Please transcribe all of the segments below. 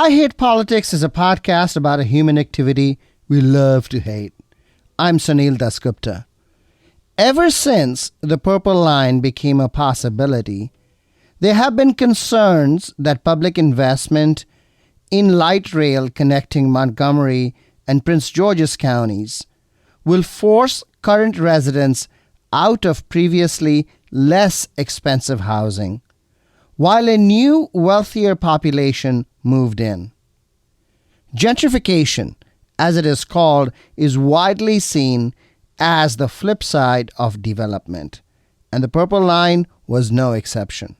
I Hate Politics is a podcast about a human activity we love to hate. I'm Sunil Dasgupta. Ever since the Purple Line became a possibility, there have been concerns that public investment in light rail connecting Montgomery and Prince George's counties will force current residents out of previously less expensive housing, while a new, wealthier population moved in. Gentrification, as it is called, is widely seen as the flip side of development, and the Purple Line was no exception.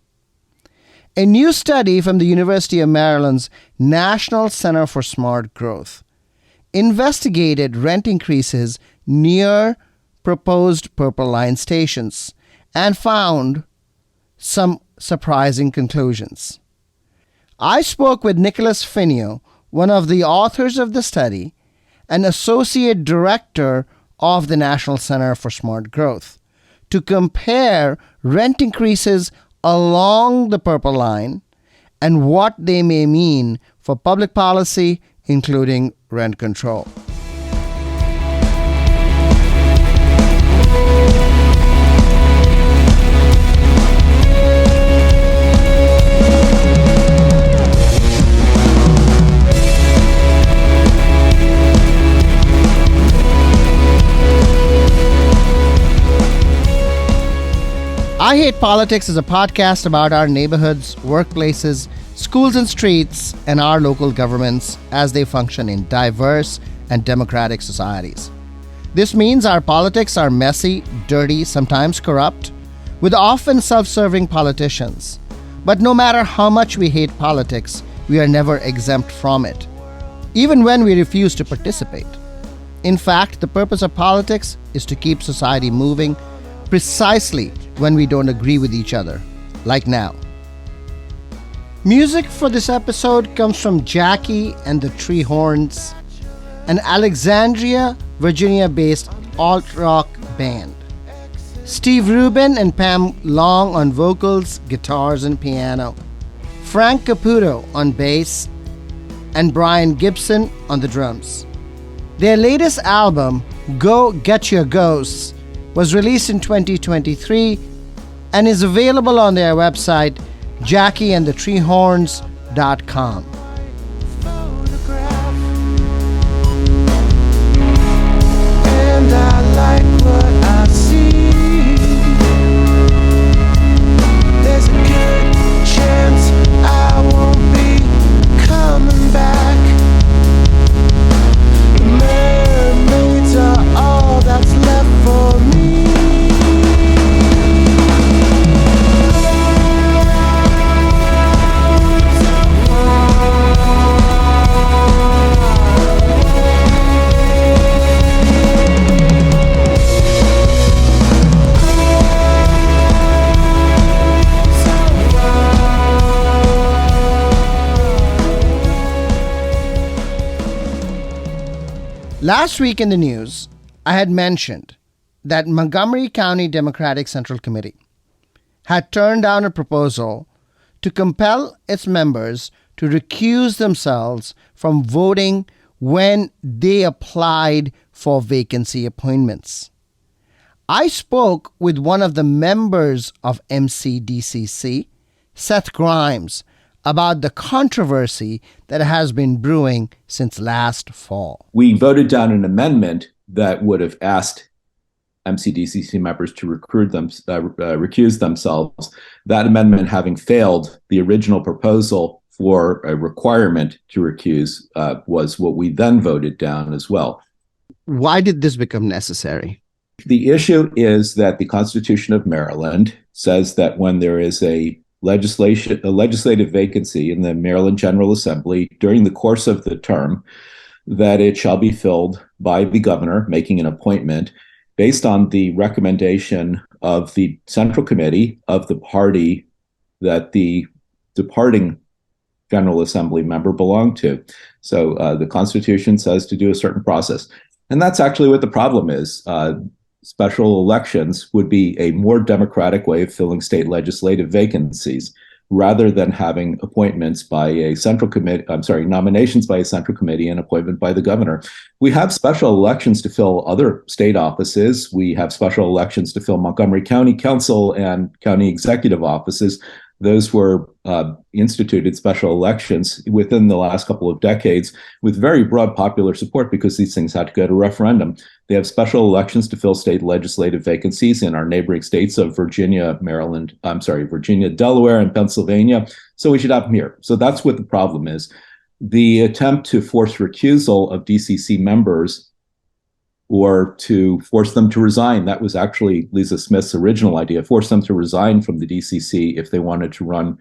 A new study from the University of Maryland's National Center for Smart Growth investigated rent increases near proposed Purple Line stations and found some surprising conclusions. I spoke with Nicholas Finio, one of the authors of the study and associate director of the National Center for Smart Growth, to compare rent increases along the Purple Line and what they may mean for public policy, including rent control. I Hate Politics is a podcast about our neighborhoods, workplaces, schools and streets, and our local governments as they function in diverse and democratic societies. This means our politics are messy, dirty, sometimes corrupt, with often self-serving politicians. But no matter how much we hate politics, we are never exempt from it, even when we refuse to participate. In fact, the purpose of politics is to keep society moving precisely when we don't agree with each other, like now. Music for this episode comes from Jackie and the Treehorns, an Alexandria, Virginia-based alt-rock band. Steve Rubin and Pam Long on vocals, guitars, and piano. Frank Caputo on bass, and Brian Gibson on the drums. Their latest album, Go Get Your Ghosts, was released in 2023 and is available on their website, JackieandTheTreehorns.com. And I like what I see. There's a good chance I won't be coming back. The mermaids are all that's left for me. Last week in the news, I had mentioned that Montgomery County Democratic Central Committee had turned down a proposal to compel its members to recuse themselves from voting when they applied for vacancy appointments. I spoke with one of the members of MCDCC, Seth Grimes, about the controversy that has been brewing since last fall. We voted down an amendment that would have asked MCDCC members to recuse themselves. That amendment having failed, the original proposal for a requirement to recuse was what we then voted down as well. Why did this become necessary? The issue is that the Constitution of Maryland says that when there is a legislative vacancy in the Maryland General Assembly during the course of the term, that it shall be filled by the governor making an appointment based on the recommendation of the Central Committee of the party that the departing General Assembly member belonged to. So the Constitution says to do a certain process. And that's actually what the problem is. Special elections would be a more democratic way of filling state legislative vacancies. rather than having appointments by a central committee, nominations by a central committee and appointment by the governor. We have special elections to fill other state offices. We have special elections to fill Montgomery County Council and county executive offices. Those were instituted special elections within the last couple of decades with very broad popular support because these things had to go to referendum. They have special elections to fill state legislative vacancies in our neighboring states of Virginia, Delaware, and Pennsylvania. So we should have them here. So that's what the problem is. The attempt to force recusal of DCC members or to force them to resign. That was actually Lisa Smith's original idea, force them to resign from the DCC if they wanted to run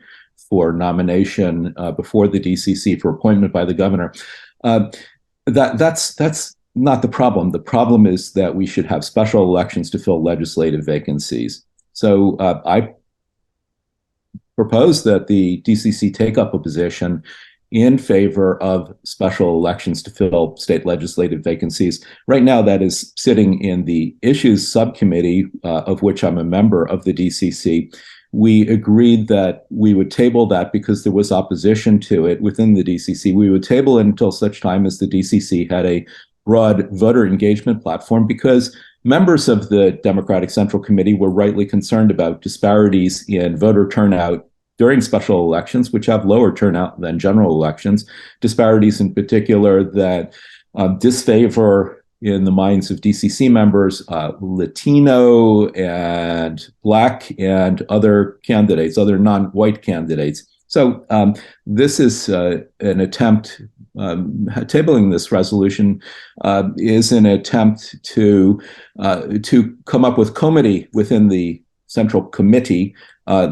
for nomination before the DCC for appointment by the governor. That's not the problem. The problem is that we should have special elections to fill legislative vacancies. So I propose that the DCC take up a position in favor of special elections to fill state legislative vacancies. Right now, that is sitting in the issues subcommittee, of which I'm a member of the DCC. We agreed that we would table that because there was opposition to it within the DCC. We would table it until such time as the DCC had a broad voter engagement platform, because members of the Democratic Central Committee were rightly concerned about disparities in voter turnout during special elections, which have lower turnout than general elections, disparities in particular that disfavor in the minds of DCC members, Latino and Black and other candidates, other non-white candidates. So this is an attempt, tabling this resolution is an attempt to come up with comity within the Central Committee,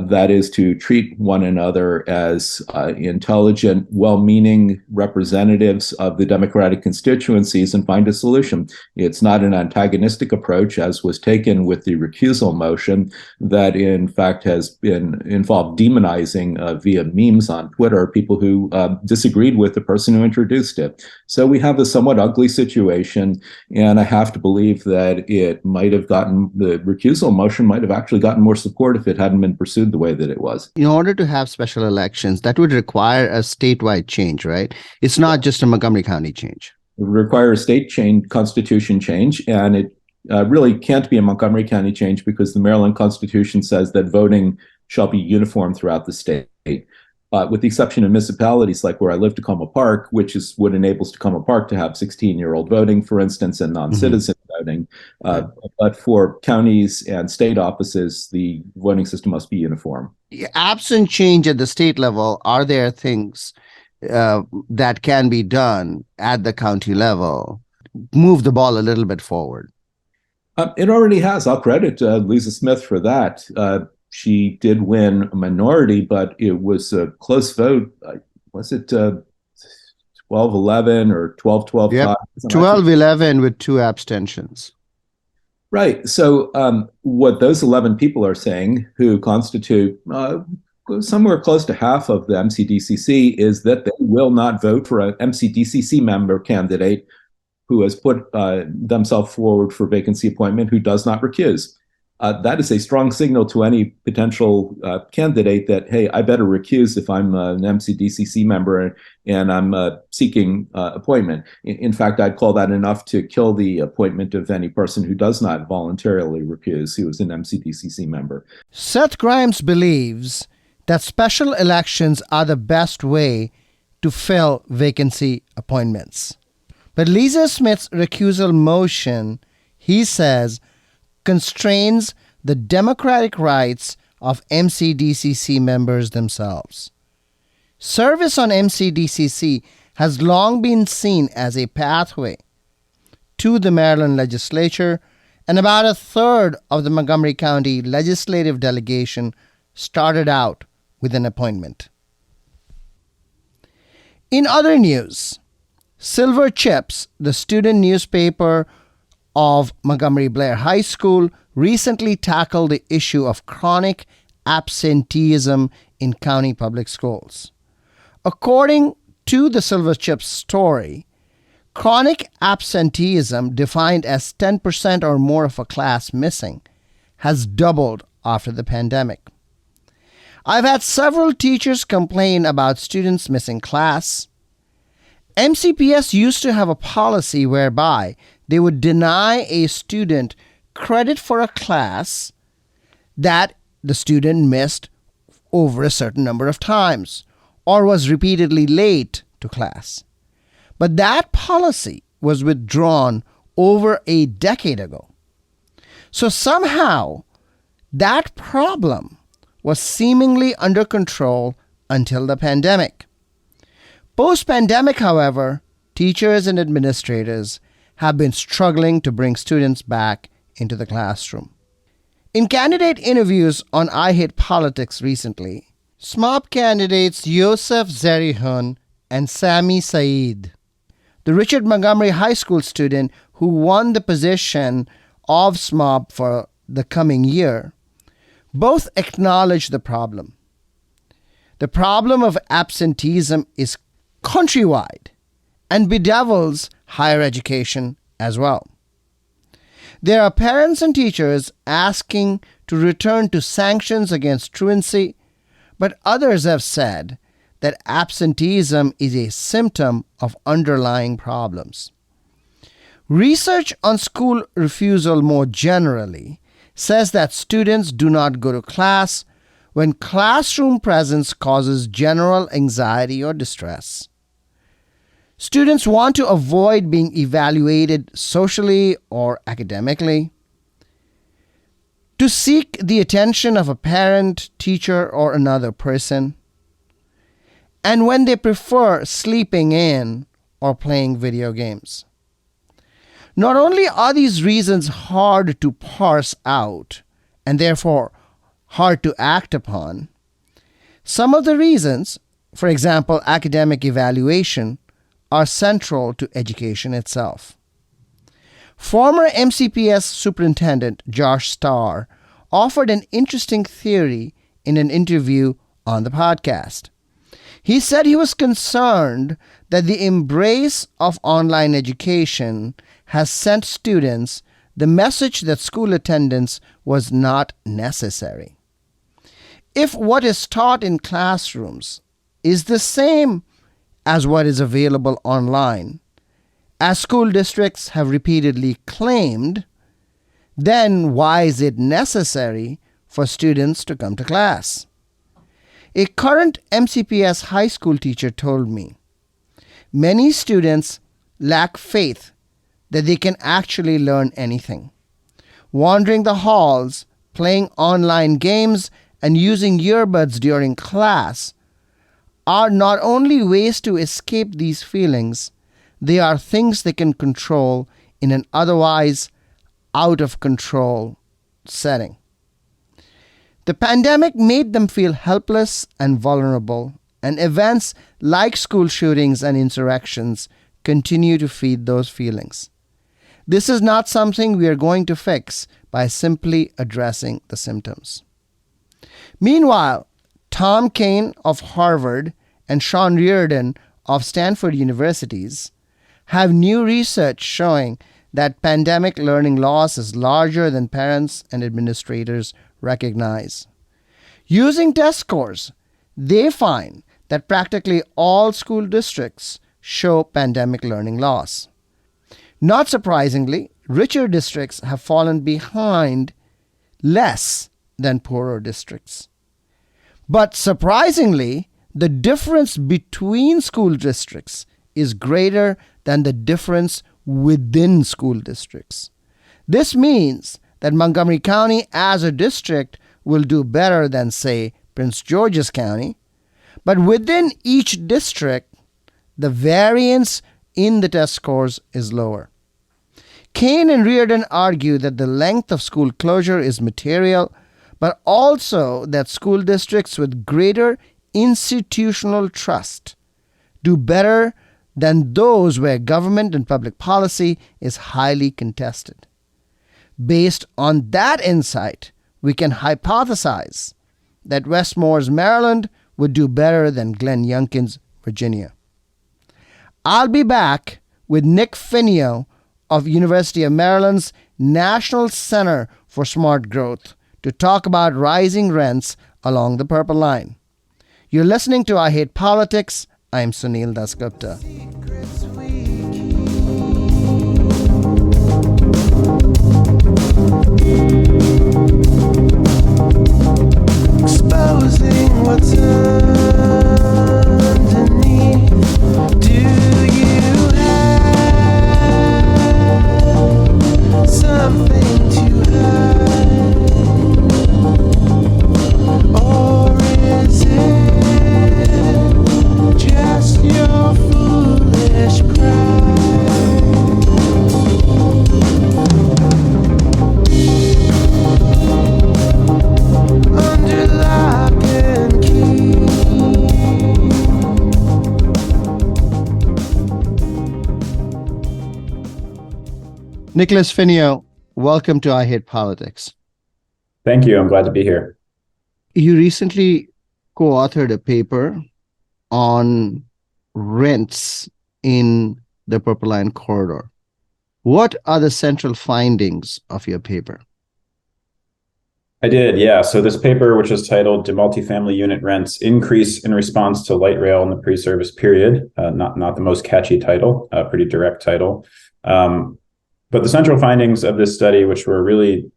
that is to treat one another as intelligent, well-meaning representatives of the Democratic constituencies and find a solution. It's not an antagonistic approach, as was taken with the recusal motion that in fact has been involved demonizing via memes on Twitter people who disagreed with the person who introduced it. So we have a somewhat ugly situation, and I have to believe that the recusal motion might have actually gotten more support if it hadn't been pursued the way that it was. In order to have special elections, that would require a statewide change, right? It's not just a Montgomery County change. It would require a state change, constitution change, and it really can't be a Montgomery County change because the Maryland Constitution says that voting shall be uniform throughout the state. With the exception of municipalities like where I live, Tacoma Park, which is what enables Tacoma Park to have 16-year-old voting, for instance, and non-citizen voting. But for counties and state offices, the voting system must be uniform. Absent change at the state level, are there things that can be done at the county level? Move the ball a little bit forward. It already has. I'll credit Lisa Smith for that. She did win a minority, but it was a close vote. Was it 12-11 or 12-12? Yep. 12-11 with 2 abstentions. Right. So what those 11 people are saying, who constitute somewhere close to half of the MCDCC, is that they will not vote for an MCDCC member candidate who has put themselves forward for vacancy appointment who does not recuse. That is a strong signal to any potential candidate that, hey, I better recuse if I'm an MCDCC member and I'm seeking appointment. In fact, I'd call that enough to kill the appointment of any person who does not voluntarily recuse, who is an MCDCC member. Seth Grimes believes that special elections are the best way to fill vacancy appointments. But Lisa Smith's recusal motion, he says, constrains the democratic rights of MCDCC members themselves. Service on MCDCC has long been seen as a pathway to the Maryland legislature, and about a third of the Montgomery County legislative delegation started out with an appointment. In other news, Silver Chips, the student newspaper of Montgomery Blair High School, recently tackled the issue of chronic absenteeism in county public schools. According to the Silver Chips story, chronic absenteeism, defined as 10% or more of a class missing, has doubled after the pandemic. I've had several teachers complain about students missing class. MCPS used to have a policy whereby they would deny a student credit for a class that the student missed over a certain number of times or was repeatedly late to class. But that policy was withdrawn over a decade ago. So somehow that problem was seemingly under control until the pandemic. Post-pandemic, however, teachers and administrators have been struggling to bring students back into the classroom. In candidate interviews on I Hate Politics recently, SMOP candidates Yosef Zerihun and Sami Saeed, the Richard Montgomery High School student who won the position of SMOP for the coming year, both acknowledge the problem. The problem of absenteeism is countrywide and bedevils higher education as well. There are parents and teachers asking to return to sanctions against truancy, but others have said that absenteeism is a symptom of underlying problems. Research on school refusal more generally says that students do not go to class when classroom presence causes general anxiety or distress. Students want to avoid being evaluated socially or academically, to seek the attention of a parent, teacher, or another person, and when they prefer sleeping in or playing video games. Not only are these reasons hard to parse out and therefore hard to act upon, some of the reasons, for example, academic evaluation, are central to education itself. Former MCPS Superintendent Josh Starr offered an interesting theory in an interview on the podcast. He said he was concerned that the embrace of online education has sent students the message that school attendance was not necessary. If what is taught in classrooms is the same as what is available online, as school districts have repeatedly claimed, then why is it necessary for students to come to class? A current MCPS high school teacher told me, many students lack faith that they can actually learn anything. Wandering the halls, playing online games, and using earbuds during class are not only ways to escape these feelings, they are things they can control in an otherwise out of control setting. The pandemic made them feel helpless and vulnerable, and events like school shootings and insurrections continue to feed those feelings. This is not something we are going to fix by simply addressing the symptoms. Meanwhile, Tom Kane of Harvard and Sean Reardon of Stanford Universities have new research showing that pandemic learning loss is larger than parents and administrators recognize. Using test scores, they find that practically all school districts show pandemic learning loss. Not surprisingly, richer districts have fallen behind less than poorer districts. But surprisingly, the difference between school districts is greater than the difference within school districts. This means that Montgomery County as a district will do better than, say, Prince George's County, but within each district, the variance in the test scores is lower. Kane and Reardon argue that the length of school closure is material, but also that school districts with greater institutional trust do better than those where government and public policy is highly contested. Based on that insight, we can hypothesize that Westmore's Maryland would do better than Glenn Youngkin's Virginia. I'll be back with Nick Finio of University of Maryland's National Center for Smart Growth to talk about rising rents along the purple line. You're listening to I Hate Politics. I'm Sunil Dasgupta. Exposing what's underneath. Do you have something to hide? Or is it just your foolish pride? Under lock and key. Nicholas Finio, welcome to I Hate Politics. Thank you. I'm glad to be here. You recently co-authored a paper on rents in the Purple Line corridor. What are the central findings of your paper? I did, yeah. So this paper, which is titled "Do Multifamily Unit Rents Increase in Response to Light Rail in the Pre-Service Period?" Not the most catchy title, a pretty direct title. But the central findings of this study, which were really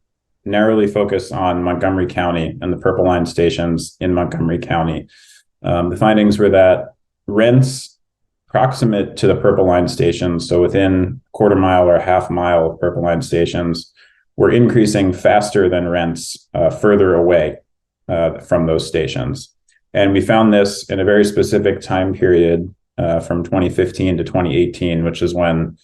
narrowly focused on Montgomery County and the Purple Line stations in Montgomery County. The findings were that rents proximate to the Purple Line stations, so within quarter mile or half mile of Purple Line stations, were increasing faster than rents further away from those stations. And we found this in a very specific time period from 2015 to 2018, which is when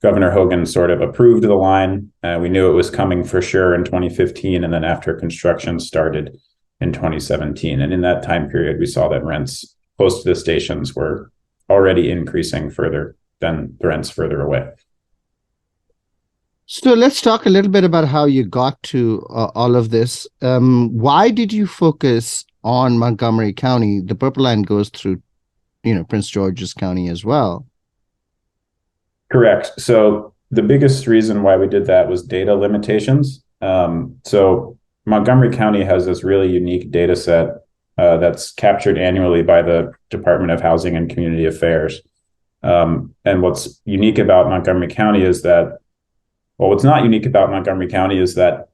Governor Hogan sort of approved the line. We knew it was coming for sure in 2015, and then after construction started in 2017. And in that time period, we saw that rents close to the stations were already increasing further than the rents further away. So let's talk a little bit about how you got to all of this. Why did you focus on Montgomery County? The Purple Line goes through, Prince George's County as well. Correct. So the biggest reason why we did that was data limitations. So Montgomery County has this really unique data set that's captured annually by the Department of Housing and Community Affairs. And what's unique about Montgomery County is that, what's not unique about Montgomery County is that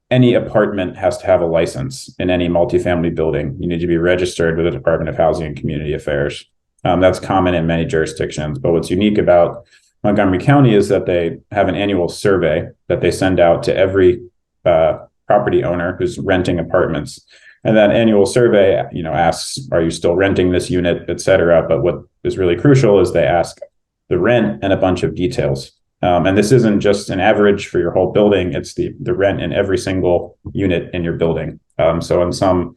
any apartment has to have a license in any multifamily building. You need to be registered with the Department of Housing and Community Affairs. That's common in many jurisdictions. But what's unique about Montgomery County is that they have an annual survey that they send out to every property owner who's renting apartments. And that annual survey, asks, are you still renting this unit, et cetera? But what is really crucial is they ask the rent and a bunch of details. And this isn't just an average for your whole building, it's the rent in every single unit in your building. So in some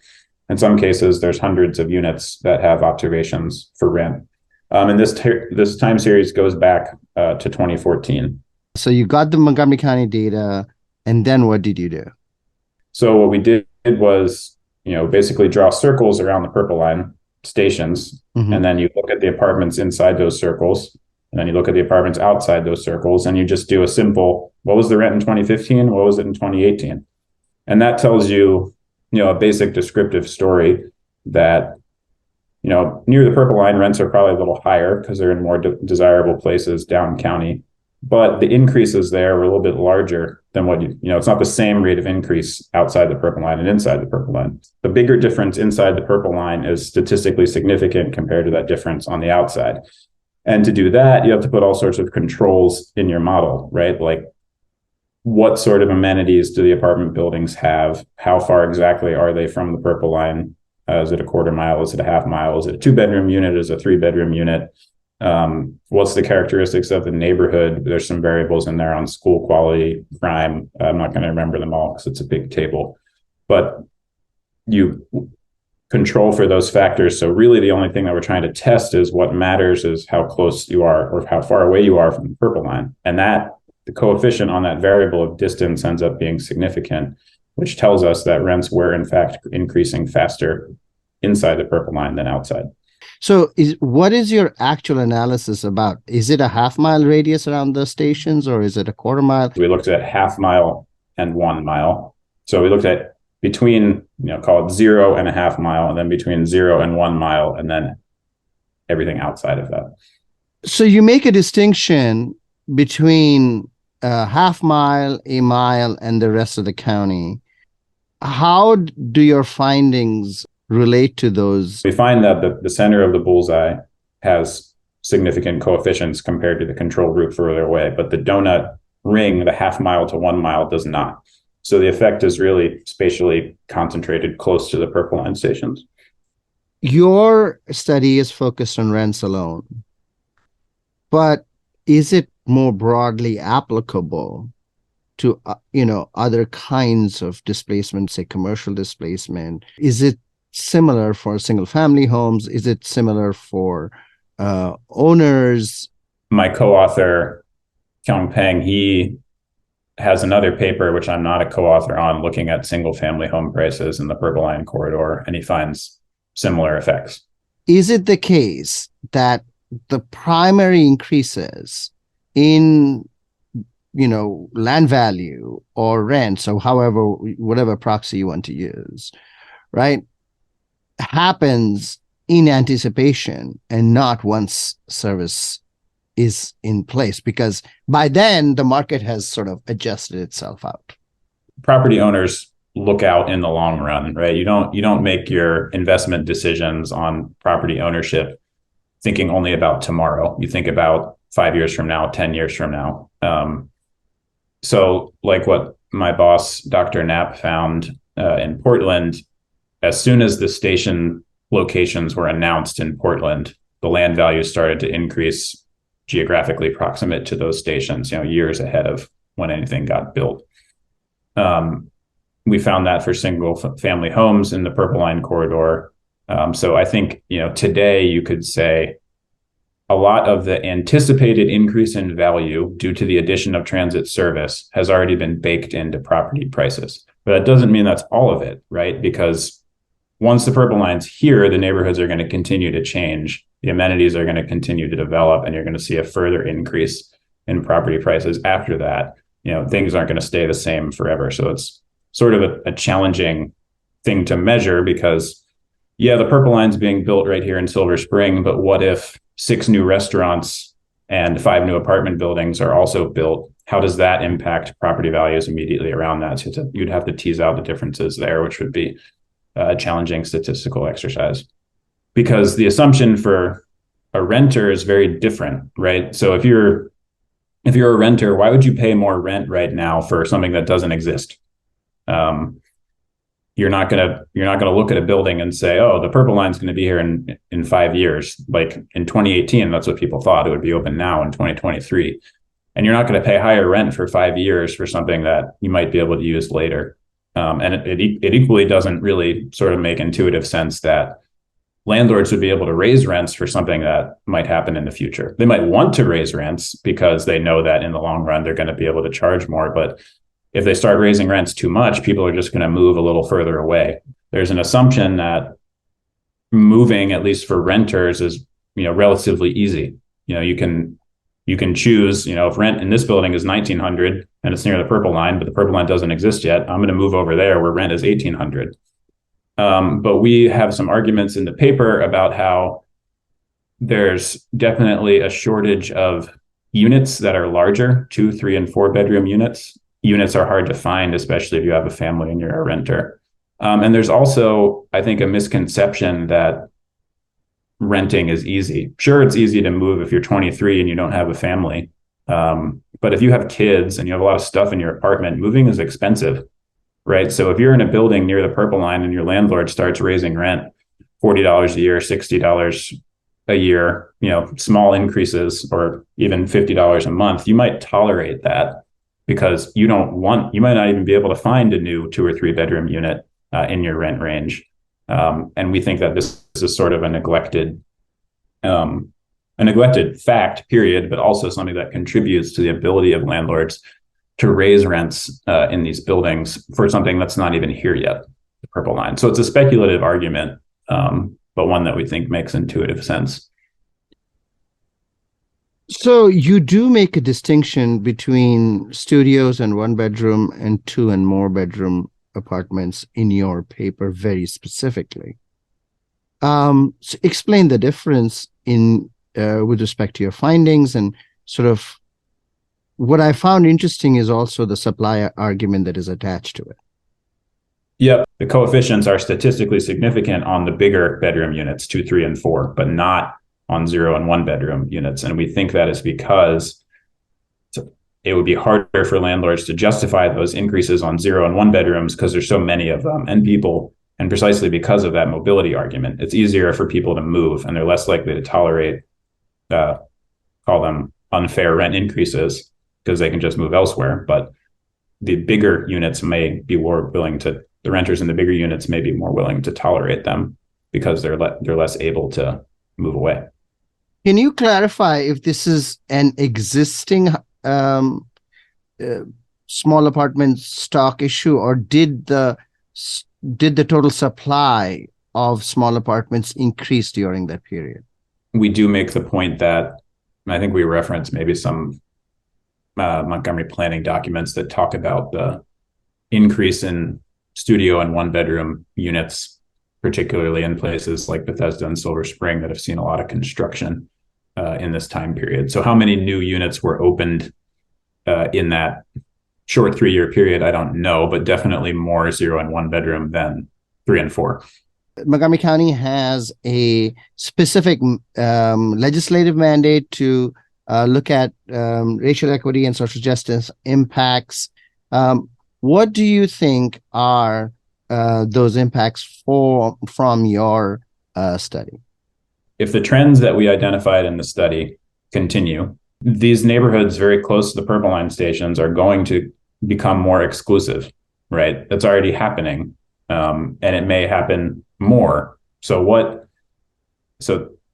cases, there's hundreds of units that have observations for rent. And this time series goes back to 2014. So you got the Montgomery County data, and then what did you do? So what we did was, basically draw circles around the Purple Line stations, and then you look at the apartments inside those circles, and then you look at the apartments outside those circles, and you just do a simple, what was the rent in 2015? What was it in 2018? And that tells you, a basic descriptive story that near the Purple Line, rents are probably a little higher because they're in more desirable places down county. But the increases there were a little bit larger than what it's not the same rate of increase outside the Purple Line and inside the Purple Line. The bigger difference inside the Purple Line is statistically significant compared to that difference on the outside. And to do that, you have to put all sorts of controls in your model, right? Like, what sort of amenities do the apartment buildings have? How far exactly are they from the Purple Line? Is it a quarter mile? Is it a half mile? Is it a 2-bedroom unit? Is it a 3-bedroom unit? What's the characteristics of the neighborhood? There's some variables in there on school quality, crime. I'm not going to remember them all because it's a big table, but you control for those factors. So really the only thing that we're trying to test is what matters is how close you are or how far away you are from the Purple Line. And that the coefficient on that variable of distance ends up being significant, which tells us that rents were in fact increasing faster inside the Purple Line than outside. So what is your actual analysis about? Is it a half-mile radius around the stations, or is it a quarter mile? We looked at half mile and 1 mile. So we looked at between call it 0.5 mile, and then between 0 and 1 mile, and then everything outside of that. So you make a distinction between a half mile, a mile, and the rest of the county. How do your findings relate to those? We find that the center of the bullseye has significant coefficients compared to the control group further away, but the donut ring, the half mile to 1 mile, does not. So the effect is really spatially concentrated close to the purple line stations. Your study is focused on rents alone, but is it more broadly applicable to other kinds of displacement, say commercial displacement? Is it similar for single family homes? Is it similar for owners? My co-author, Kyung Peng, he has another paper, which I'm not a co-author on, looking at single family home prices in the Purple Line corridor, and he finds similar effects. Is it the case that the primary increases in land value or rents, or whatever proxy you want to use, right, happens in anticipation and not once service is in place? Because by then the market has sort of adjusted itself out. Property owners look out in the long run, right? You don't make your investment decisions on property ownership thinking only about tomorrow. You think about 5 years from now, 10 years from now. So like what my boss, Dr. Knapp, found in Portland, as soon as the station locations were announced in Portland, the land values started to increase geographically proximate to those stations, years ahead of when anything got built. We found that for single family homes in the Purple Line corridor. So I think, today you could say a lot of the anticipated increase in value due to the addition of transit service has already been baked into property prices. But that doesn't mean that's all of it, right? Because once the Purple Line's here, the neighborhoods are going to continue to change. The amenities are going to continue to develop, and you're going to see a further increase in property prices after that. Things aren't going to stay the same forever. So it's sort of a challenging thing to measure because, the Purple Line's being built right here in Silver Spring, but what if 6 new restaurants and 5 new apartment buildings are also built? How does that impact property values immediately around that? So you'd have to tease out the differences there, which would be a challenging statistical exercise, because the assumption for a renter is very different, right? So if you're a renter, why would you pay more rent right now for something that doesn't exist? You're not gonna look at a building and say, oh, the Purple Line's going to be here in 5 years. Like in 2018, that's what people thought. It would be open now in 2023. And you're not going to pay higher rent for 5 years for something that you might be able to use later. And it equally doesn't really sort of make intuitive sense that landlords would be able to raise rents for something that might happen in the future. They might want to raise rents because they know that in the long run, they're going to be able to charge more. But if they start raising rents too much, people are just going to move a little further away. There's an assumption that moving, at least for renters, is relatively easy. You can choose, if rent in this building is $1,900 and it's near the Purple Line, but the Purple Line doesn't exist yet, I'm going to move over there where rent is $1,800. But we have some arguments in the paper about how there's definitely a shortage of units that are larger, 2, 3, and 4 bedroom units. Units are hard to find, especially if you have a family and you're a renter. And there's also, I think, a misconception that renting is easy. Sure, it's easy to move if you're 23 and you don't have a family. But if you have kids and you have a lot of stuff in your apartment, moving is expensive, right? So if you're in a building near the Purple Line and your landlord starts raising rent $40 a year, $60 a year, small increases, or even $50 a month, you might tolerate that because you might not even be able to find a new 2 or 3 bedroom unit in your rent range. And we think that this is sort of a neglected fact, period, but also something that contributes to the ability of landlords to raise rents in these buildings for something that's not even here yet, the Purple Line. So it's a speculative argument, but one that we think makes intuitive sense. So you do make a distinction between studios and 1 bedroom and 2 and more bedroom apartments in your paper very specifically. So explain the difference in with respect to your findings, and sort of what I found interesting is also the supply argument that is attached to it. Yep. The coefficients are statistically significant on the bigger bedroom units, 2, 3, and 4, but not on 0 and 1 bedroom units. And we think that is because it would be harder for landlords to justify those increases on 0 and 1 bedrooms because there's so many of them, and people, and precisely because of that mobility argument, it's easier for people to move, and they're less likely to tolerate, call them unfair rent increases, because they can just move elsewhere. But the bigger units may be more willing to, the renters in the bigger units may be more willing to tolerate them because they're less able to move away. Can you clarify if this is an existing small apartment stock issue, or did the total supply of small apartments increase during that period? We do make the point that, I think we reference maybe some Montgomery planning documents that talk about the increase in studio and 1 bedroom units, particularly in places like Bethesda and Silver Spring that have seen a lot of construction in this time period. So how many new units were opened in that short 3-year period, I don't know, but definitely more 0 and 1 bedroom than 3 and 4. Montgomery County has a specific legislative mandate to look at racial equity and social justice impacts. What do you think are those impacts from your study? If the trends that we identified in the study continue, these neighborhoods very close to the Purple Line stations are going to become more exclusive, right? That's already happening, and it may happen more. So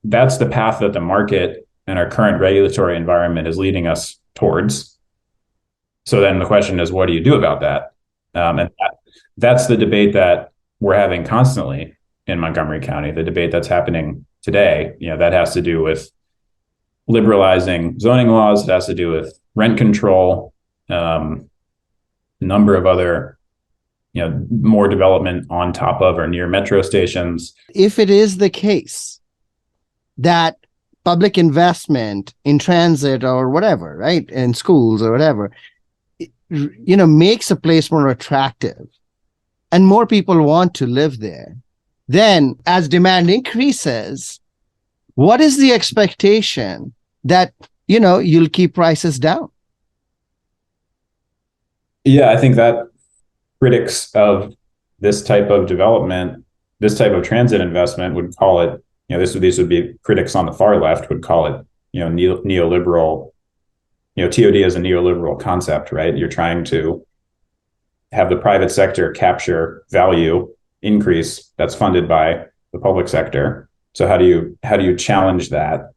that's the path that the market and our current regulatory environment is leading us towards. So then the question is, what do you do about that? And that's the debate that we're having constantly in Montgomery County, the debate that's happening today. That has to do with liberalizing zoning laws. It has to do with rent control, a number of other, more development on top of or near metro stations. If it is the case that public investment in transit or whatever, right, in schools or whatever, makes a place more attractive and more people want to live there, then as demand increases, what is the expectation that, you'll keep prices down? Yeah, I think that critics of this type of development, this type of transit investment would call it, these would be critics on the far left would call it, neoliberal. TOD is a neoliberal concept, right? You're trying to have the private sector capture value increase that's funded by the public sector. So how do you challenge that?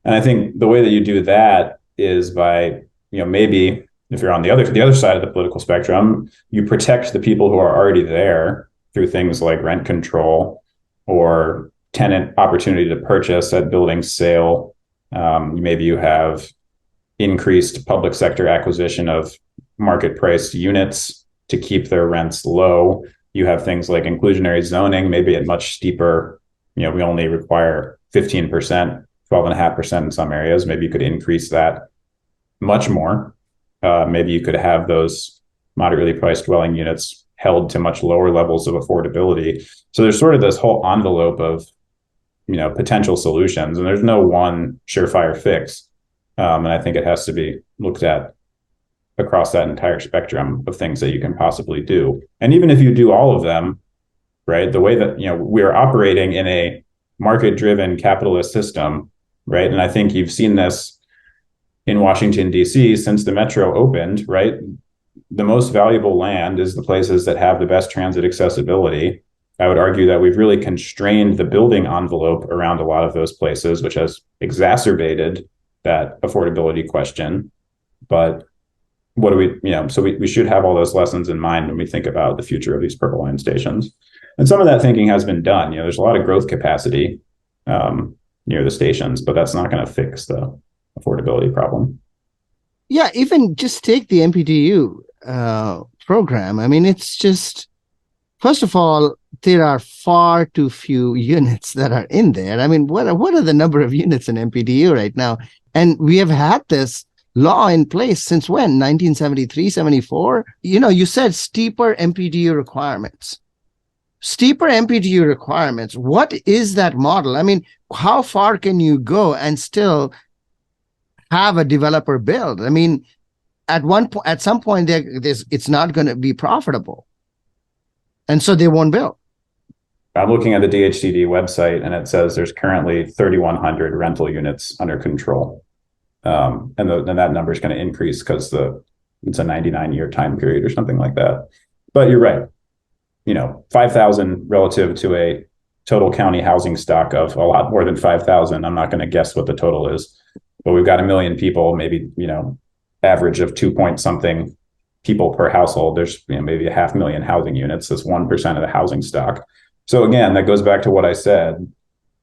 And I think the way that you do that is by, maybe if you're on the other side of the political spectrum, you protect the people who are already there through things like rent control or tenant opportunity to purchase at building sale. Maybe you have increased public sector acquisition of market priced units to keep their rents low. You have things like inclusionary zoning, maybe at much steeper, we only require 15%, 12.5% in some areas. Maybe you could increase that much more. Maybe you could have those moderately priced dwelling units held to much lower levels of affordability. So there's sort of this whole envelope of, potential solutions, and there's no one surefire fix. And I think it has to be looked at across that entire spectrum of things that you can possibly do. And even if you do all of them, right, the way that, we're operating in a market-driven capitalist system, right? And I think you've seen this in Washington, D.C. since the metro opened, right? The most valuable land is the places that have the best transit accessibility. I would argue that we've really constrained the building envelope around a lot of those places, which has exacerbated that affordability question. But what do we, so we should have all those lessons in mind when we think about the future of these Purple Line stations. And some of that thinking has been done. There's a lot of growth capacity near the stations, but that's not going to fix the affordability problem. Yeah, even just take the MPTU program. I mean, it's just First of all, there are far too few units that are in there. I mean, what are the number of units in MPDU right now? And we have had this law in place since when? 1973, 74? You said steeper MPDU requirements. Steeper MPDU requirements. What is that model? I mean, how far can you go and still have a developer build? I mean, at some point, it's not going to be profitable. And so they won't build. I'm looking at the DHCD website, and it says there's currently 3,100 rental units under control. And that number is going to increase because it's a 99-year time period or something like that. But you're right. 5,000 relative to a total county housing stock of a lot more than 5,000. I'm not going to guess what the total is, but we've got 1 million people, maybe, average of 2 point something people per household. There's maybe 500,000 housing units. That's 1% of the housing stock. So again, that goes back to what I said.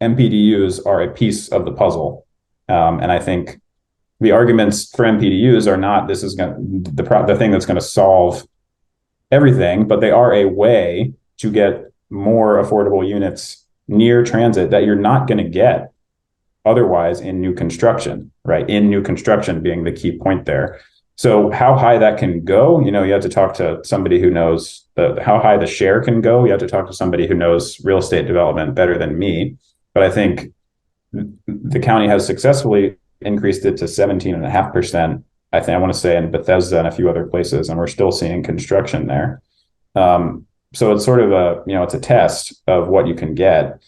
MPDUs are a piece of the puzzle. And I think the arguments for MPDUs are not this is the thing that's going to solve everything, but they are a way to get more affordable units near transit that you're not going to get otherwise in new construction, right? In new construction being the key point there. So how high that can go, you have to talk to somebody who knows how high the share can go. You have to talk to somebody who knows real estate development better than me. But I think the county has successfully increased it to 17.5%. I want to say in Bethesda and a few other places, and we're still seeing construction there. So it's sort of it's a test of what you can get.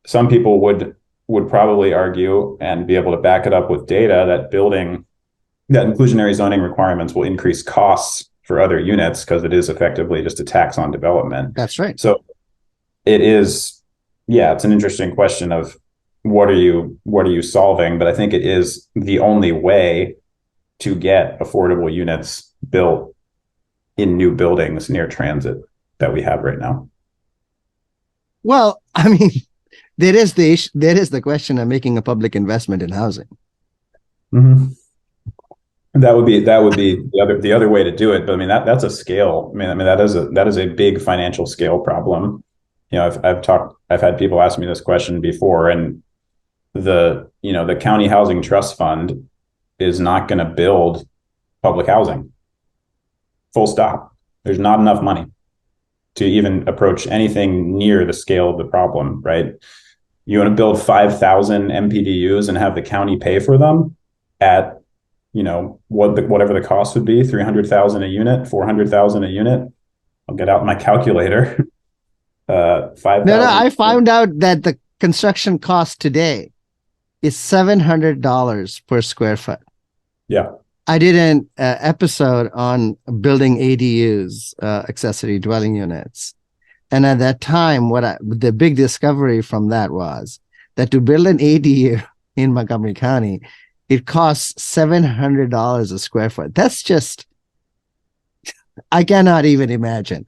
Some people would probably argue and be able to back it up with data that inclusionary zoning requirements will increase costs for other units because it is effectively just a tax on development. That's right. So it is, it's an interesting question of what are you solving? But I think it is the only way to get affordable units built in new buildings near transit that we have right now. Well, I mean, there is the question of making a public investment in housing. Mm-hmm. That would be the other way to do it. But I mean, that's a scale. I mean, that is a big financial scale problem. I've had people ask me this question before, and the county housing trust fund is not going to build public housing. Full stop. There's not enough money to even approach anything near the scale of the problem, right? You want to build 5,000 MPDUs and have the county pay for them at, whatever the cost would be, $300,000 a unit, $400,000 a unit. I'll get out my calculator. 5,000. No, I found out that the construction cost today is $700 per square foot. Yeah. I did an episode on building ADUs, accessory dwelling units. And at that time, the big discovery from that was that to build an ADU in Montgomery County, it costs $700 a square foot. That's just, I cannot even imagine.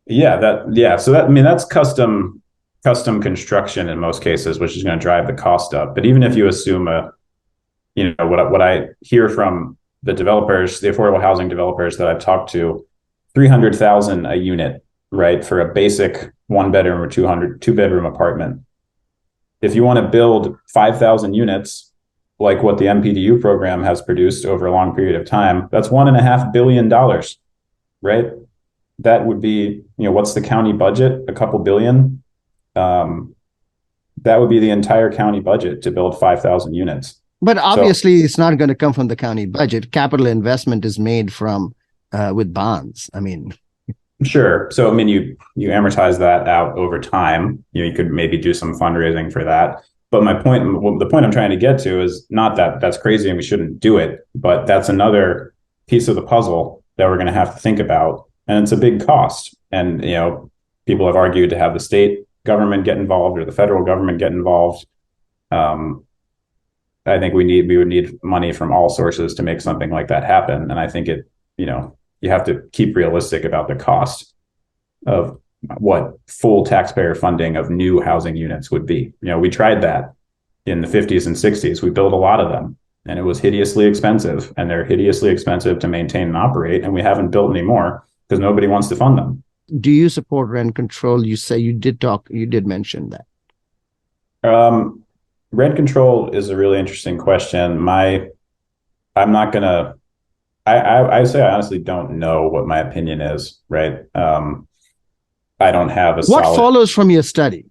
So that's custom construction in most cases, which is going to drive the cost up. But even if you assume what I hear from the developers, the affordable housing developers that I've talked to, $300,000 a unit, right, for a basic 1-bedroom or 2-bedroom apartment. If you want to build 5,000 units, like what the MPDU program has produced over a long period of time, that's $1.5 billion, right? That would be, what's the county budget? A couple billion. That would be the entire county budget to build 5,000 units. But obviously, it's not going to come from the county budget. Capital investment is made with bonds. I mean, sure. So I mean, you amortize that out over time. You could maybe do some fundraising for that. But the point I'm trying to get to is not that that's crazy and we shouldn't do it, but that's another piece of the puzzle that we're going to have to think about, and it's a big cost. And people have argued to have the state government get involved or the federal government get involved. I think we would need money from all sources to make something like that happen. And I think you have to keep realistic about the cost of what full taxpayer funding of new housing units would be. We tried that in the 50s and 60s. We built a lot of them, and it was hideously expensive, and they're hideously expensive to maintain and operate. And we haven't built any more because nobody wants to fund them. do you support rent control? You say you did mention that. Rent control is a really interesting question. I'm not gonna. I say I honestly don't know what my opinion is. Right. I don't have a. What follows from your study?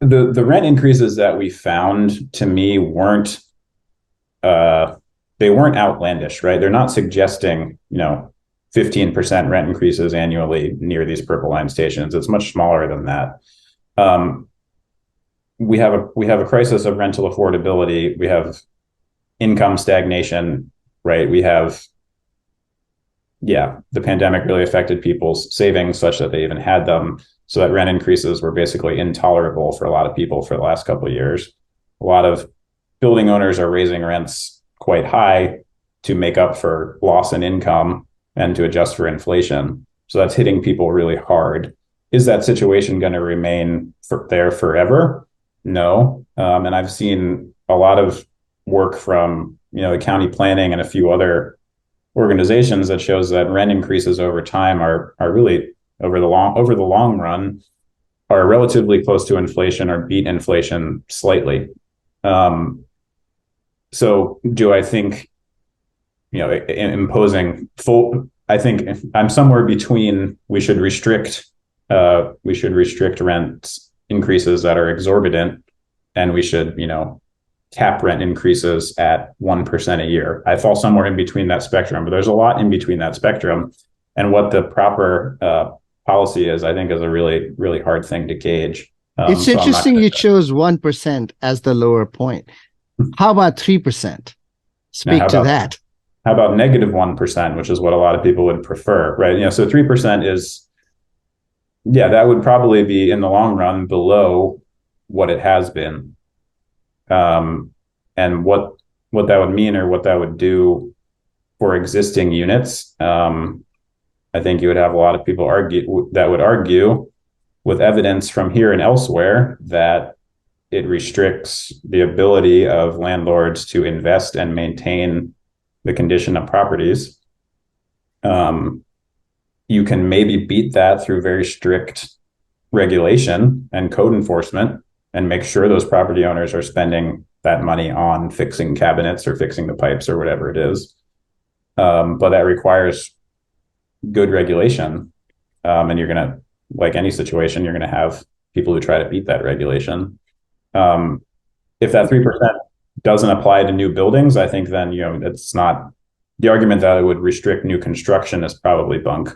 The rent increases that we found, to me, weren't they weren't outlandish, right? They're not suggesting 15% rent increases annually near these Purple Line stations. It's much smaller than that. We have a crisis of rental affordability. We have income stagnation, right? We have the pandemic really affected people's savings such that they even had them. So that rent increases were basically intolerable for a lot of people for the last couple of years. A lot of building owners are raising rents quite high to make up for loss in income and to adjust for inflation. So that's hitting people really hard. Is that situation going to remain there forever? No. And I've seen a lot of work from the county planning and a few other organizations that shows that rent increases over time are really over the long run are relatively close to inflation or beat inflation slightly. So do I think imposing full? I think I'm somewhere between. We should restrict rent increases that are exorbitant, and we should cap rent increases at 1% a year. I fall somewhere in between that spectrum, but there's a lot in between that spectrum. And what the proper policy is, I think, is a really, really hard thing to gauge. It's interesting you chose 1% as the lower point. How about 3%? Speak to that. How about -1%, which is what a lot of people would prefer, right? So 3% is, that would probably be in the long run below what it has been. And what that would mean or what that would do for existing units, I think you would have a lot of people would argue with evidence from here and elsewhere that it restricts the ability of landlords to invest and maintain the condition of properties. You can maybe beat that through very strict regulation and code enforcement and make sure those property owners are spending that money on fixing cabinets or fixing the pipes or whatever it is. But that requires good regulation. And you're going to, like any situation, you're going to have people who try to beat that regulation. If that 3% doesn't apply to new buildings, I think then, it's not the argument that it would restrict new construction is probably bunk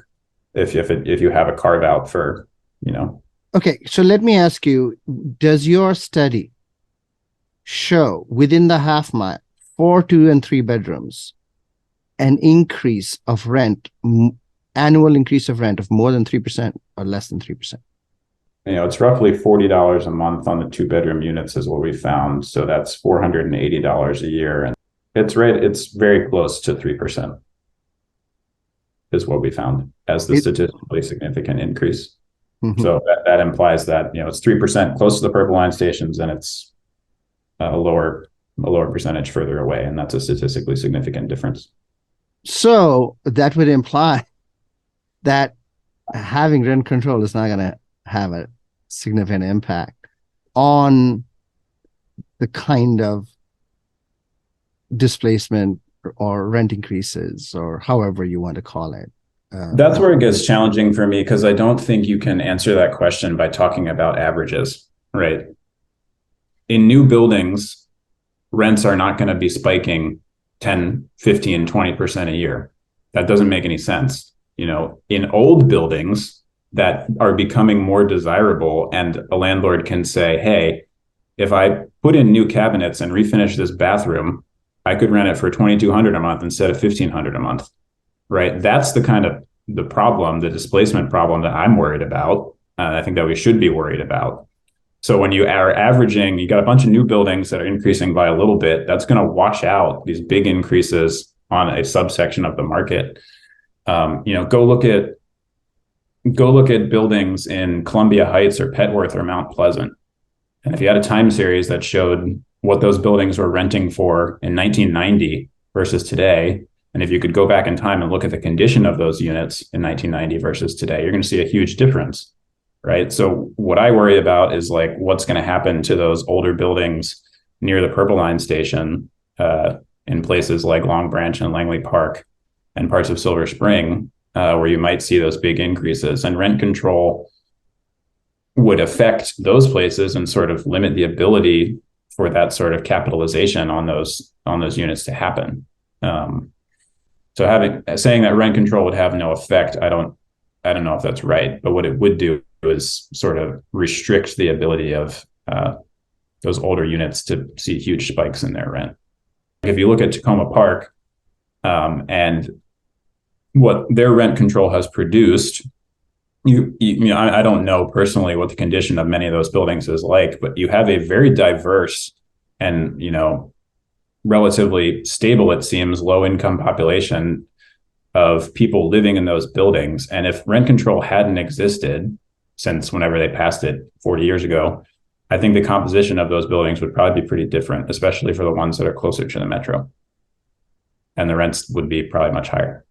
if you have a carve out for, Okay, so let me ask you, does your study show within the half mile, 4, 2, and 3 bedrooms, an increase of rent, annual increase of rent of more than 3% or less than 3%? It's roughly $40 a month on the 2-bedroom units is what we found. So that's $480 a year. And it's very close to 3% is what we found as the statistically significant increase. Mm-hmm. So that implies that, it's 3% close to the Purple Line stations and it's a lower percentage further away. And that's a statistically significant difference. So that would imply that having rent control is not going to have a significant impact on the kind of displacement or rent increases or however you want to call it. That's where it gets challenging for me because I don't think you can answer that question by talking about averages, right? In new buildings, rents are not going to be spiking 10, 15, 20% a year. That doesn't make any sense. In old buildings that are becoming more desirable and a landlord can say, hey, if I put in new cabinets and refinish this bathroom, I could rent it for $2,200 a month instead of $1,500 a month, right? That's the kind of the problem, the displacement problem that I'm worried about. I think that we should be worried about. So when you are averaging, you got a bunch of new buildings that are increasing by a little bit, that's going to wash out these big increases on a subsection of the market. Go look at buildings in Columbia Heights or Petworth or Mount Pleasant. And if you had a time series that showed what those buildings were renting for in 1990 versus today, And if you could go back in time and look at the condition of those units in 1990 versus today, you're going to see a huge difference, right? So what I worry about is like what's going to happen to those older buildings near the Purple Line station in places like Long Branch and Langley Park and parts of Silver Spring, where you might see those big increases. And rent control would affect those places and sort of limit the ability for that sort of capitalization on those units to happen. So saying that rent control would have no effect, I don't know if that's right. But what it would do is sort of restrict the ability of those older units to see huge spikes in their rent. If you look at Tacoma Park and what their rent control has produced, I don't know personally what the condition of many of those buildings is like, but you have a very diverse and, relatively stable, it seems, low income population of people living in those buildings. And if rent control hadn't existed since whenever they passed it 40 years ago, I think the composition of those buildings would probably be pretty different, especially for the ones that are closer to the metro. And the rents would be probably much higher.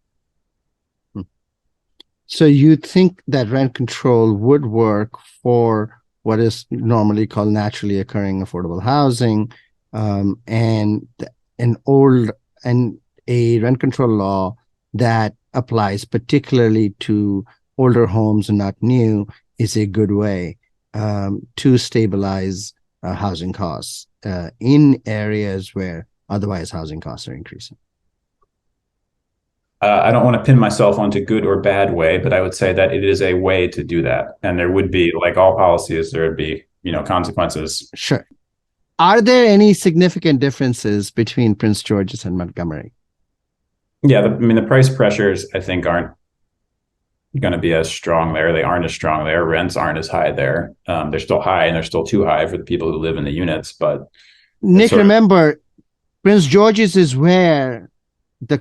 So you think that rent control would work for what is normally called naturally occurring affordable housing, and a rent control law that applies particularly to older homes and not new is a good way to stabilize housing costs in areas where otherwise housing costs are increasing? I don't want to pin myself onto good or bad way, but I would say that it is a way to do that. And there would be, like all policies, there would be, consequences. Sure. Are there any significant differences between Prince George's and Montgomery? Yeah, the price pressures, I think, aren't going to be as strong there. They aren't as strong there. Rents aren't as high there. They're still high, and they're still too high for the people who live in the units. But Nick, remember, Prince George's is where the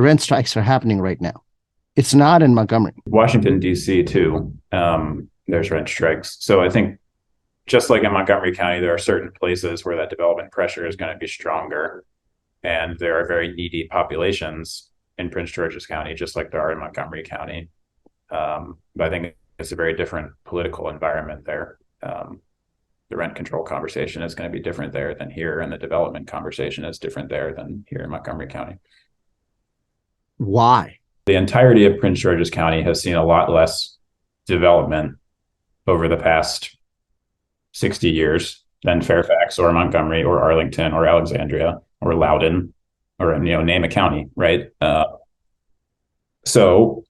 rent strikes are happening right now. It's not in Montgomery. Washington, D.C., too, there's rent strikes. So I think just like in Montgomery County, there are certain places where that development pressure is going to be stronger. And there are very needy populations in Prince George's County, just like there are in Montgomery County. But I think it's a very different political environment there. The rent control conversation is going to be different there than here, and the development conversation is different there than here in Montgomery County. Why? The entirety of Prince George's County has seen a lot less development over the past 60 years than Fairfax or Montgomery or Arlington or Alexandria or Loudoun or, name a county, right? So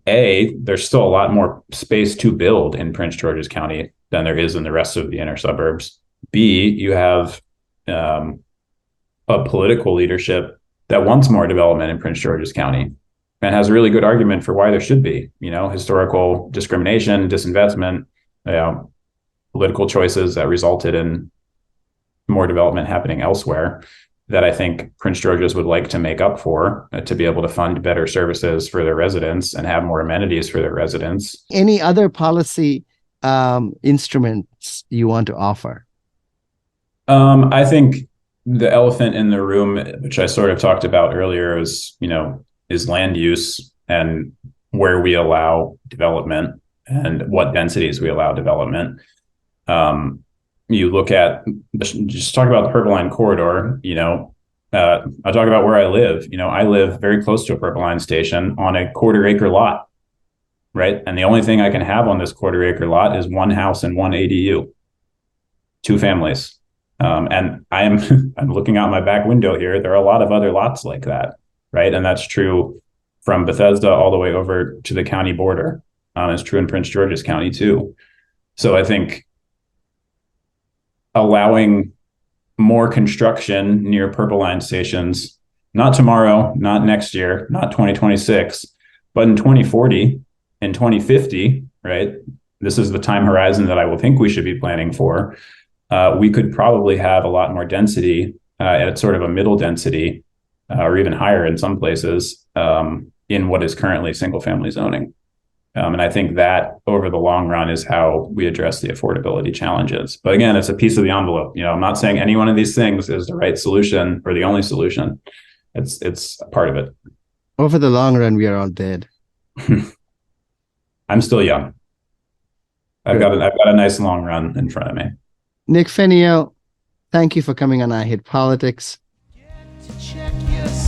there's still a lot more space to build in Prince George's County than there is in the rest of the inner suburbs. B, you have a political leadership that wants more development in Prince George's County and has a really good argument for why there should be, historical discrimination, disinvestment, political choices that resulted in more development happening elsewhere that I think Prince George's would like to make up for, to be able to fund better services for their residents and have more amenities for their residents. Any other policy instruments you want to offer? I think the elephant in the room, which I sort of talked about earlier, is land use and where we allow development and what densities we allow development. You look at, just talk about the Purple Line corridor, I talk about where I live. I live very close to a Purple Line station on a 1/4 acre lot, right? And the only thing I can have on this 1/4 acre lot is one house and one ADU, 2 families. And I'm looking out my back window here. There are a lot of other lots like that, right? And that's true from Bethesda all the way over to the county border. It's true in Prince George's County too. So I think allowing more construction near Purple Line stations, not tomorrow, not next year, not 2026, but in 2040 and 2050, right? This is the time horizon that I will think we should be planning for. We could probably have a lot more density at sort of a middle density or even higher in some places in what is currently single family zoning. And I think that over the long run is how we address the affordability challenges. But again, it's a piece of the envelope. I'm not saying any one of these things is the right solution or the only solution. It's a part of it. Over the long run, we are all dead. I'm still young. I've got a nice long run in front of me. Nick Finio, thank you for coming on I Hate Politics.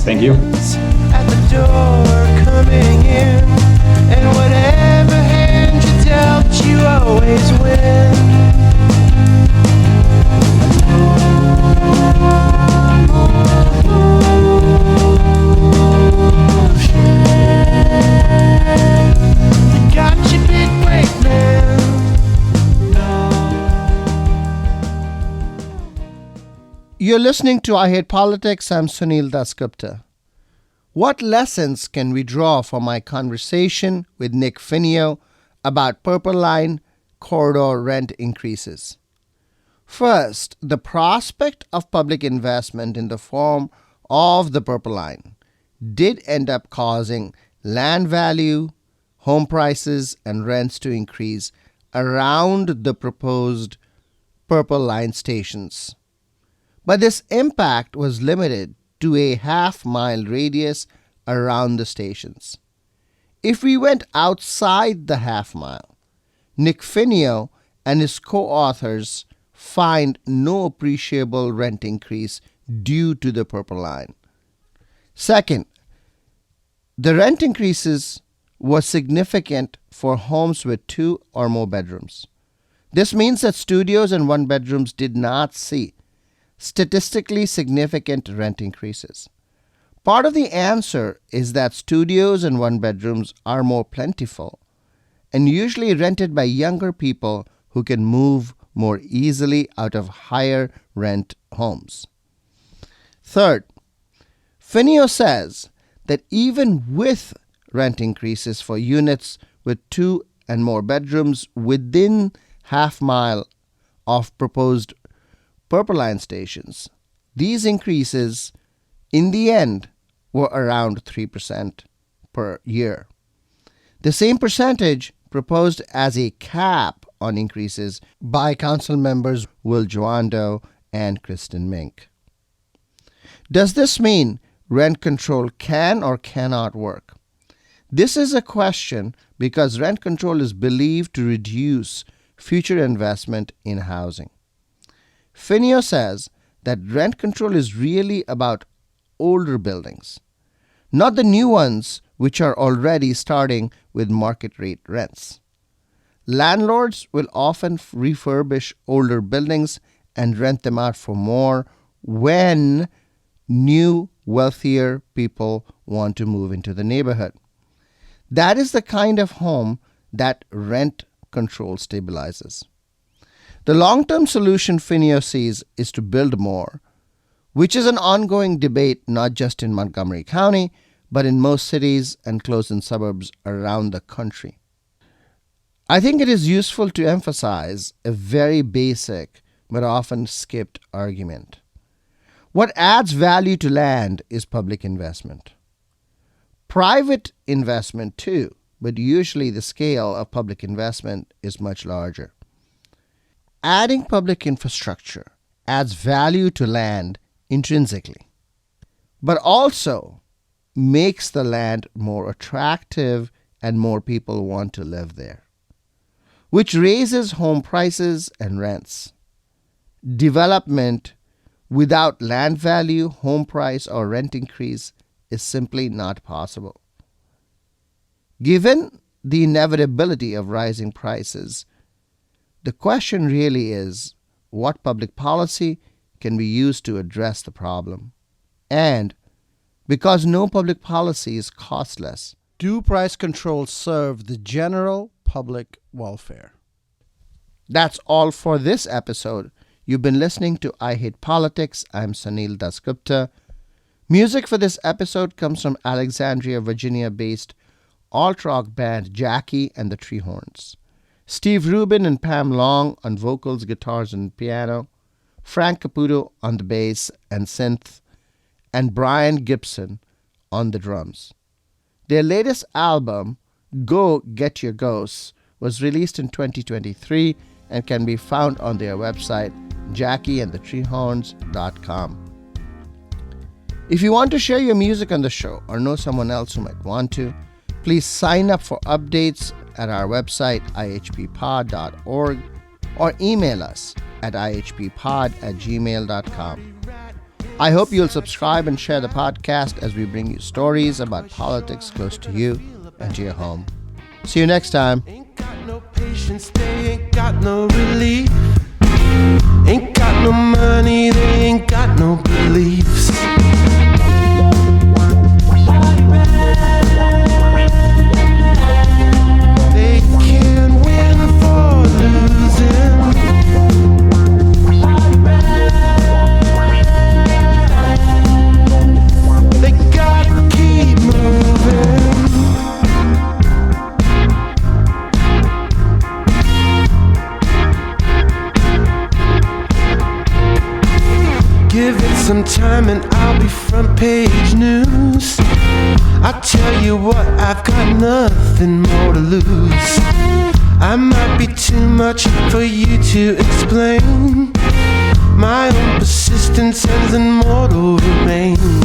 Thank you. At the door coming in, and whatever hand you dealt, you always win. You got your big break, man. You're listening to I Hate Politics. I'm Sunil Dasgupta. What lessons can we draw from my conversation with Nick Finio about Purple Line corridor rent increases? First, the prospect of public investment in the form of the Purple Line did end up causing land value, home prices, and rents to increase around the proposed Purple Line stations. But this impact was limited to a half-mile radius around the stations. If we went outside the half-mile, Nick Finio and his co-authors find no appreciable rent increase due to the Purple Line. Second, the rent increases were significant for homes with 2 or more bedrooms. This means that studios and one-bedrooms did not see statistically significant rent increases. Part of the answer is that studios and one-bedrooms are more plentiful and usually rented by younger people who can move more easily out of higher rent homes. Third, Finio says that even with rent increases for units with 2 and more bedrooms within half-mile of proposed Purple Line stations, these increases in the end were around 3% per year. The same percentage proposed as a cap on increases by council members Will Joando and Kristen Mink. Does this mean rent control can or cannot work? This is a question because rent control is believed to reduce future investment in housing. Finio says that rent control is really about older buildings, not the new ones which are already starting with market rate rents. Landlords will often refurbish older buildings and rent them out for more when new, wealthier people want to move into the neighborhood. That is the kind of home that rent control stabilizes. The long-term solution Finio sees is to build more, which is an ongoing debate not just in Montgomery County, but in most cities and close-in suburbs around the country. I think it is useful to emphasize a very basic but often skipped argument. What adds value to land is public investment. Private investment too, but usually the scale of public investment is much larger. Adding public infrastructure adds value to land intrinsically, but also makes the land more attractive and more people want to live there, which raises home prices and rents. Development without land value, home price, or rent increase is simply not possible. Given the inevitability of rising prices, the question really is, what public policy can be used to address the problem? And because no public policy is costless, do price controls serve the general public welfare? That's all for this episode. You've been listening to I Hate Politics. I'm Sunil Dasgupta. Music for this episode comes from Alexandria, Virginia-based alt-rock band Jackie and the Treehorns. Steve Rubin and Pam Long on vocals, guitars, and piano, Frank Caputo on the bass and synth, and Brian Gibson on the drums. Their latest album, Go Get Your Ghosts, was released in 2023 and can be found on their website, JackieandTheTreehorns.com. If you want to share your music on the show or know someone else who might want to, please sign up for updates at our website ihppod.org or email us at ihppod@gmail.com. I hope you'll subscribe and share the podcast as we bring you stories about politics close to you and to your home. See you next time. Ain't got no patience, they ain't got no relief. Ain't got no money, they ain't got no beliefs. They can't win for losing. They gotta keep moving. Give it some time and I'll be front page news. I tell you what, I've got nothing more to lose. I might be too much for you to explain. My own persistence and immortal remains.